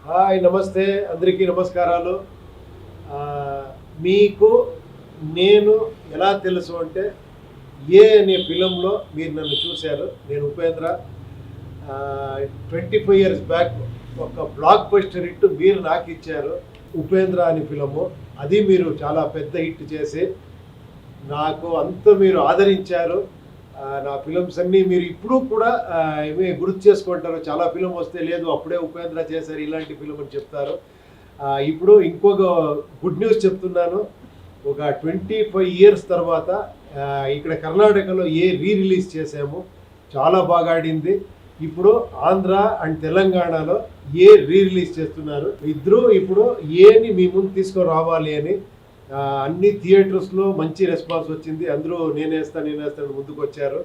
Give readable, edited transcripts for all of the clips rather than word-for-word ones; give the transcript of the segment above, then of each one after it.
Hi నమస్తే అందరికీ నమస్కారాలు. మీకు నేను ఎలా తెలుసు అంటే అనే ఫిలింలో మీరు నన్ను చూశారు. నేను ఉపేంద్ర. 25 ఇయర్స్ బ్యాక్ ఒక బ్లాక్ బస్టర్ హిట్ మీరు నాకు ఇచ్చారు. ఉపేంద్ర అని ఫిలము. అది మీరు చాలా పెద్ద హిట్ చేసి నాకు అంత మీరు ఆదరించారు. నా ఫిలిమ్స్ అన్నీ మీరు ఇప్పుడు కూడా ఏమి గుర్తు చేసుకుంటారు. చాలా ఫిలిం వస్తే లేదు అప్పుడే ఉపేంద్ర చేశారు ఇలాంటి ఫిలిం అని చెప్తారు. ఇప్పుడు ఇంకొక గుడ్ న్యూస్ చెప్తున్నాను. ఒక 25 ఇయర్స్ తర్వాత ఇక్కడ కర్ణాటకలో రిలీజ్ చేసాము. చాలా బాగా ఆడింది. ఇప్పుడు ఆంధ్ర అండ్ తెలంగాణలో రిలీజ్ చేస్తున్నారు. ఇద్దరు ఇప్పుడు ఏని మీ ముందు తీసుకురావాలి అని అన్ని థియేటర్స్లో మంచి రెస్పాన్స్ వచ్చింది. అందరూ నేనేస్తాను ముందుకు వచ్చారు.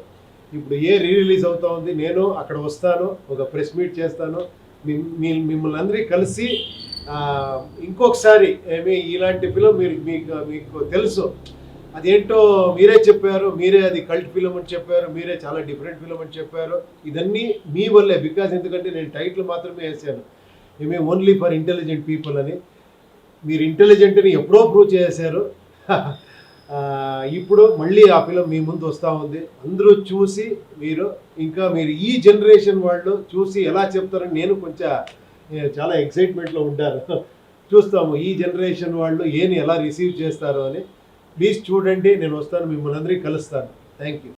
ఇప్పుడు రిలీజ్ అవుతా ఉంది. నేను అక్కడ వస్తాను, ఒక ప్రెస్ మీట్ చేస్తాను. మిమ్మల్ని అందరికీ కలిసి ఇంకొకసారి ఇలాంటి ఫిలిం మీకు తెలుసు అదేంటో మీరే చెప్పారు. మీరే అది కల్ట్ ఫిలిం అని చెప్పారు. మీరే చాలా డిఫరెంట్ ఫిలిం అని చెప్పారు. ఇదన్నీ మీ వల్లే. బికాజ్ ఎందుకంటే నేను టైటిల్ మాత్రమే వేసాను, ఓన్లీ ఫర్ ఇంటెలిజెంట్ పీపుల్ అని. మీరు ఇంటెలిజెంట్ని ఎప్పుడో ప్రూవ్ చేశారు. ఇప్పుడు మళ్ళీ ఆ ఫిలిం మీ ముందు వస్తూ ఉంది. అందరూ చూసి మీరు ఈ జనరేషన్ వాళ్ళు చూసి ఎలా చెప్తారని నేను చాలా ఎక్సైట్మెంట్లో ఉంటాను. చూస్తాము ఈ జనరేషన్ వాళ్ళు ఎలా రిసీవ్ చేస్తారు అని. ప్లీజ్ చూడండి. నేను వస్తాను, మిమ్మల్ని అందరికీ కలుస్తాను. Thank you.